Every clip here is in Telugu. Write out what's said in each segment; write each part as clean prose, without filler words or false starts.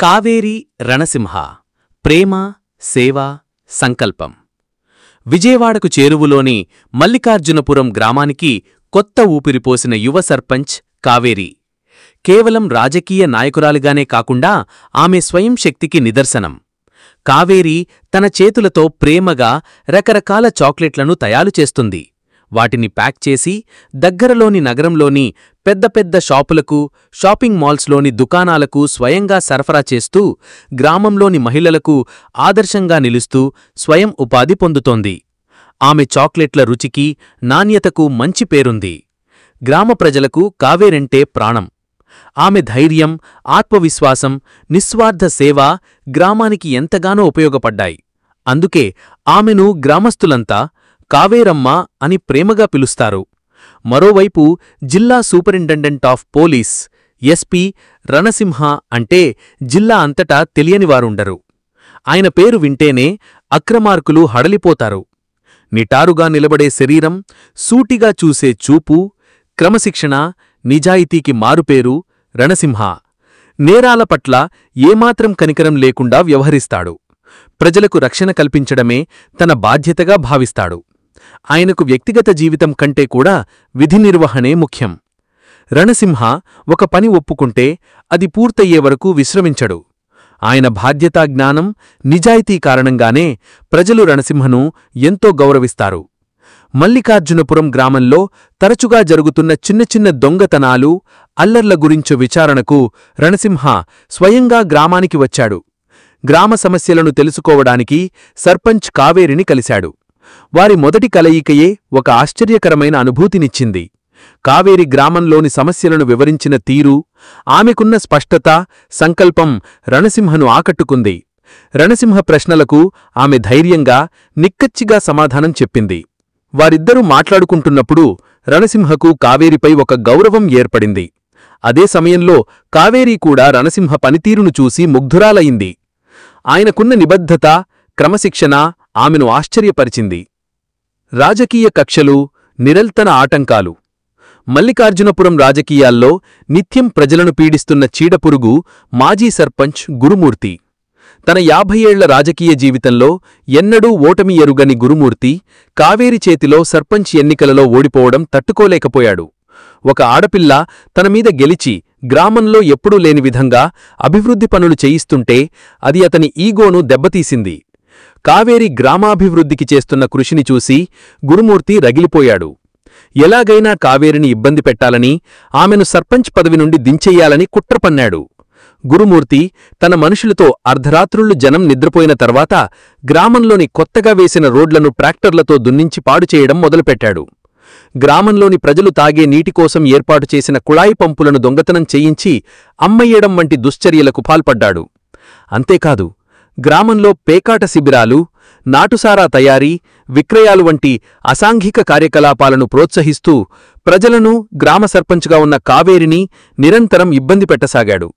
కావేరి రణసింహ ప్రేమ సేవ సంకల్పం. విజయవాడకు చేరువలోని మల్లికార్జునపురం గ్రామానికి కొత్త ఊపిరిపోసిన యువ సర్పంచ్ కావేరి. కేవలం రాజకీయ నాయకురాలిగానే కాకుండా ఆమె స్వయం శక్తికి నిదర్శనం. కావేరి తన చేతులతో ప్రేమగా రకరకాల చాక్లెట్లను తయారు చేస్తుంది. వాటిని ప్యాక్ చేసి దగ్గరలోని నగరంలోని పెద్ద పెద్ద షాపులకు, షాపింగ్ మాల్స్లోని దుకాణాలకు స్వయంగా సరఫరా చేస్తూ గ్రామంలోని మహిళలకు ఆదర్శంగా నిలుస్తూ స్వయం ఉపాధి పొందుతోంది. ఆమె చాక్లెట్ల రుచికి, నాణ్యతకు మంచి పేరుంది. గ్రామ ప్రజలకు కావేరంటే ప్రాణం. ఆమె ధైర్యం, ఆత్మవిశ్వాసం, నిస్వార్థ సేవ గ్రామానికి ఎంతగానో ఉపయోగపడ్డాయి. అందుకే ఆమెను గ్రామస్తులంతా కావేరమ్మ అని ప్రేమగా పిలుస్తారు. మరోవైపు జిల్లా superintendent of police SP Ranasimha అంటే జిల్లా అంతటా తెలియనివారుండరు. ఆయన పేరు వింటేనే అక్రమార్కులు హడలిపోతారు. నిటారుగా నిలబడే శరీరం, సూటిగా చూసే చూపు, క్రమశిక్షణ, నిజాయితీకి మారుపేరు రణసింహ. నేరాల పట్ల ఏమాత్రం కనికరం లేకుండా వ్యవహరిస్తాడు. ప్రజలకు రక్షణ కల్పించడమే తన బాధ్యతగా భావిస్తాడు. ఆయనకు వ్యక్తిగత జీవితం కంటే కూడా విధి నిర్వహణే ముఖ్యం. రణసింహ ఒక పని ఒప్పుకుంటే అది పూర్తయ్యే వరకు విశ్రమించడు. ఆయన బాధ్యతాజ్ఞానం, నిజాయితీ కారణంగానే ప్రజలు రణసింహను ఎంతో గౌరవిస్తారు. మల్లికార్జునపురం గ్రామంలో తరచుగా జరుగుతున్న చిన్న చిన్న దొంగతనాలు, అల్లర్ల గురించో విచారణకు రణసింహ స్వయంగా గ్రామానికి వచ్చాడు. గ్రామ సమస్యలను తెలుసుకోవడానికి సర్పంచ్ కావేరిని కలిశాడు. వారి మొదటి కలయికయే ఒక ఆశ్చర్యకరమైన అనుభూతినిచ్చింది. కావేరి గ్రామంలోని సమస్యలను వివరించిన తీరు, ఆమెకున్న స్పష్టత, సంకల్పం రణసింహను ఆకట్టుకుంది. రణసింహ ప్రశ్నలకు ఆమె ధైర్యంగా, నిక్కచ్చిగా సమాధానం చెప్పింది. వారిద్దరూ మాట్లాడుకుంటున్నప్పుడు రణసింహకు కావేరిపై ఒక గౌరవం ఏర్పడింది. అదే సమయంలో కావేరి కూడా రణసింహ పనితీరును చూసి ముగ్ధురాలయింది. ఆయనకున్న నిబద్ధత, క్రమశిక్షణ ఆమెను ఆశ్చర్యపరిచింది. రాజకీయ కక్షలు, నిరల్తన ఆటంకాలు. మల్లికార్జునపురం రాజకీయాల్లో నిత్యం ప్రజలను పీడిస్తున్న చీడపురుగు మాజీ సర్పంచ్ గురుమూర్తి. తన 50 ఏళ్ల రాజకీయ జీవితంలో ఎన్నడూ ఓటమి ఎరుగని గురుమూర్తి కావేరి చేతిలో సర్పంచ్ ఎన్నికలలో ఓడిపోవడం తట్టుకోలేకపోయాడు. ఒక ఆడపిల్ల తనమీద గెలిచి గ్రామంలో ఎప్పుడూ లేని విధంగా అభివృద్ధి పనులు చేయిస్తుంటే అది అతని ఈగోను దెబ్బతీసింది. కావేరి గ్రామాభివృద్ధికి చేస్తున్న కృషిని చూసి గురుమూర్తి రగిలిపోయాడు. ఎలాగైనా కావేరిని ఇబ్బంది పెట్టాలని, ఆమెను సర్పంచ్ పదవి నుండి దించెయ్యాలని కుట్రపన్నాడు. గురుమూర్తి తన మనుషులతో అర్ధరాత్రుళ్లు జనం నిద్రపోయిన తర్వాత గ్రామంలోని కొత్తగా వేసిన రోడ్లను ట్రాక్టర్లతో దున్నించి పాడుచేయడం మొదలుపెట్టాడు. గ్రామంలోని ప్రజలు తాగే నీటికోసం ఏర్పాటు చేసిన కుళాయి పంపులను దొంగతనం చేయించి అమ్మయ్యడం వంటి దుశ్చర్యలకు పాల్పడ్డాడు. అంతేకాదు, గ్రామంలో పేకాట శిబిరాలు, నాటుసారా తయారీ, విక్రయాలు వంటి అసాంఘిక కార్యకలాపాలను ప్రోత్సహిస్తూ ప్రజలను, గ్రామ సర్పంచ్గా ఉన్న కావేరిని నిరంతరం ఇబ్బంది పెట్టసాగాడు.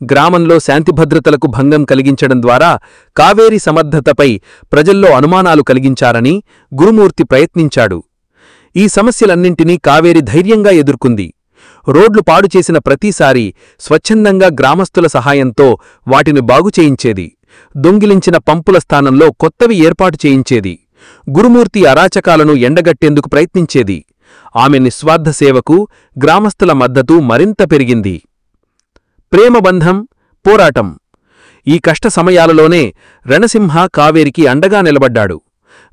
గ్రామంలో శాంతిభద్రతలకు భంగం కలిగించడం ద్వారా కావేరి సమర్థతపై ప్రజల్లో అనుమానాలు కలిగించారని గురుమూర్తి ప్రయత్నించాడు. ఈ సమస్యలన్నింటినీ కావేరి ధైర్యంగా ఎదుర్కొంది. రోడ్లు పాడుచేసిన ప్రతిసారీ స్వచ్ఛందంగా గ్రామస్తుల సహాయంతో వాటిని బాగుచేయించేది. దొంగిలించిన పంపుల స్థానంలో కొత్తవి ఏర్పాటు చేయించేది. గురుమూర్తి అరాచకాలను ఎండగట్టేందుకు ప్రయత్నించేది. ఆమె నిస్వార్థ సేవకు గ్రామస్తుల మద్దతు మరింత పెరిగింది. ప్రేమబంధం, పోరాటం. ఈ కష్ట సమయాలలోనే రణసింహ కావేరికి అండగా నిలబడ్డాడు.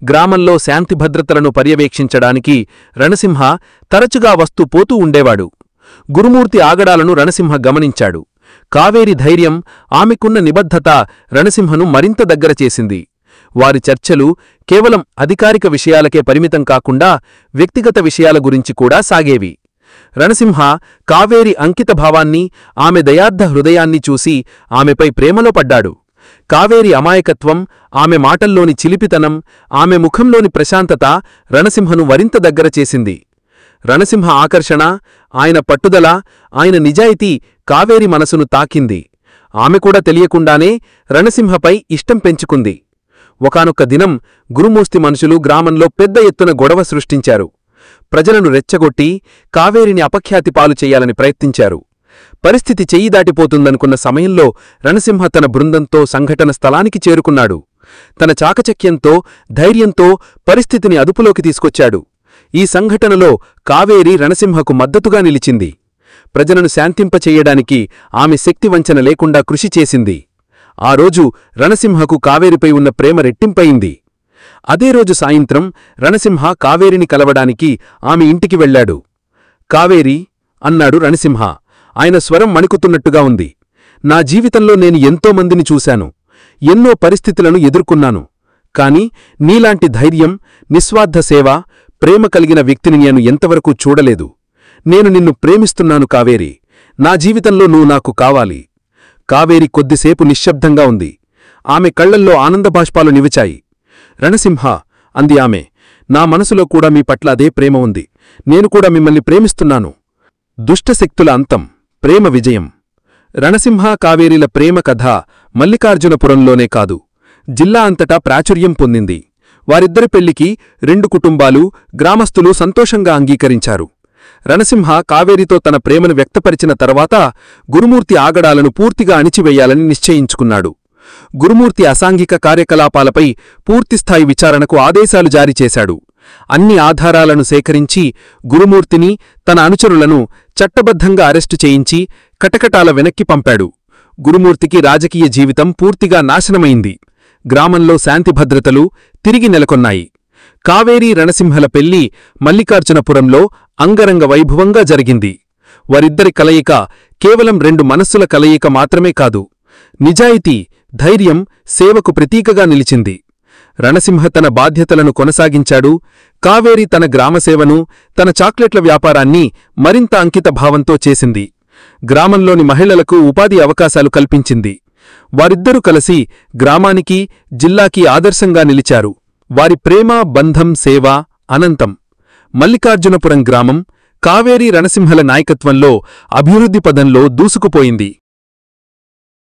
గ్రామంలో శాంతిభద్రతలను పర్యవేక్షించడానికి రణసింహ తరచుగా వస్తూ పోతూ ఉండేవాడు. గురుమూర్తి ఆగడాలను రణసింహ గమనించాడు. కావేరి ధైర్యం, ఆమెకున్న నిబద్ధత రణసింహను మరింత దగ్గర చేసింది. వారి చర్చలు కేవలం అధికారిక విషయాలకే పరిమితం కాకుండా వ్యక్తిగత విషయాల గురించి కూడా సాగేవి. రణసింహ కావేరి అంకితభావాన్ని, ఆమె దయార్థ హృదయాన్ని చూసి ఆమెపై ప్రేమలో పడ్డాడు. కావేరి అమాయకత్వం, ఆమె మాటల్లోని చిలిపితనం, ఆమె ముఖంలోని ప్రశాంతత రణసింహను మరింత దగ్గర చేసింది. రణసింహ ఆకర్షణ, ఆయన పట్టుదల, ఆయన నిజాయితీ కావేరి మనసును తాకింది. ఆమె కూడా తెలియకుండానే రణసింహపై ఇష్టం పెంచుకుంది. ఒకానొక్క దినం గురుమూర్తి మనుషులు గ్రామంలో పెద్ద ఎత్తున గొడవ సృష్టించారు. ప్రజలను రెచ్చగొట్టి కావేరిని అపఖ్యాతి పాలు చెయ్యాలని ప్రయత్నించారు. పరిస్థితి చెయ్యి దాటిపోతుందనుకున్న సమయంలో రణసింహ తన బృందంతో సంఘటన స్థలానికి చేరుకున్నాడు. తన చాకచక్యంతో, ధైర్యంతో పరిస్థితిని అదుపులోకి తీసుకొచ్చాడు. ఈ సంఘటనలో కావేరి రణసింహకు మద్దతుగా నిలిచింది. ప్రజలను శాంతింపచెయ్యడానికి ఆమె శక్తివంచన లేకుండా కృషి చేసింది. ఆ రోజు రణసింహకు కావేరిపై ఉన్న ప్రేమ రెట్టింపయింది. అదే రోజు సాయంత్రం రణసింహ కావేరిని కలవడానికి ఆమె ఇంటికి వెళ్లాడు. కావేరీ అన్నాడు రణసింహ. ఆయన స్వరం వణుకుతున్నట్టుగా ఉంది. నా జీవితంలో నేను ఎంతోమందిని చూశాను, ఎన్నో పరిస్థితులను ఎదుర్కొన్నాను. కాని నీలాంటి ధైర్యం, నిస్వార్థ సేవ, ప్రేమ కలిగిన వ్యక్తిని నేను ఎంతవరకు చూడలేదు. నేను నిన్ను ప్రేమిస్తున్నాను కావేరీ. నా జీవితంలో నువ్వు నాకు కావాలి. కావేరి కొద్దిసేపు నిశ్శబ్దంగా ఉంది. ఆమె కళ్లల్లో ఆనందబాష్పాలు నివిచాయి. రణసింహ అంది ఆమె, నా మనసులో కూడా మీ పట్ల అదే ప్రేమ ఉంది. నేను కూడా మిమ్మల్ని ప్రేమిస్తున్నాను. దుష్టశక్తుల అంతం, ప్రేమ విజయం. రణసింహ కావేరీల ప్రేమ కథ మల్లికార్జునపురంలోనే కాదు, జిల్లా అంతటా ప్రాచుర్యం పొందింది. వారిద్దరి పెళ్లికి 2 కుటుంబాలు, గ్రామస్థులు సంతోషంగా అంగీకరించారు. రణసింహ కావేరితో తన ప్రేమను వ్యక్తపరిచిన తర్వాత గురుమూర్తి ఆగడాలను పూర్తిగా అణిచివేయాలని నిశ్చయించుకున్నాడు. గురుమూర్తి అసాంఘిక కార్యకలాపాలపై పూర్తిస్థాయి విచారణకు ఆదేశాలు జారీ చేశాడు. అన్ని ఆధారాలను సేకరించి గురుమూర్తిని, తన అనుచరులను చట్టబద్ధంగా అరెస్టు చేయించి కటకటాల వెనక్కి పంపాడు. గురుమూర్తికి రాజకీయ జీవితం పూర్తిగా నాశనమైంది. గ్రామంలో శాంతిభద్రతలు తిరిగి నెలకొన్నాయి. కావేరీ రణసింహల పెళ్లి మల్లికార్జునపురంలో అంగరంగ వైభవంగా జరిగింది. వారిద్దరి కలయిక కేవలం 2 మనస్సుల కలయిక మాత్రమే కాదు, నిజాయితీ, ధైర్యం, సేవకు ప్రతీకగా నిలిచింది. రణసింహ తన బాధ్యతలను కొనసాగించాడు. కావేరి తన గ్రామసేవను, తన చాక్లెట్ల వ్యాపారాన్ని మరింత అంకితభావంతో చేసింది. గ్రామంలోని మహిళలకు ఉపాధి అవకాశాలు కల్పించింది. వారిద్దరూ కలిసి గ్రామానికి, జిల్లాకి ఆదర్శంగా నిలిచారు. వారి ప్రేమ, బంధం, సేవ అనంతం. మల్లికార్జునపురం గ్రామం కావేరీ రణసింహల నాయకత్వంలో అభివృద్ధి పదంలో దూసుకుపోయింది.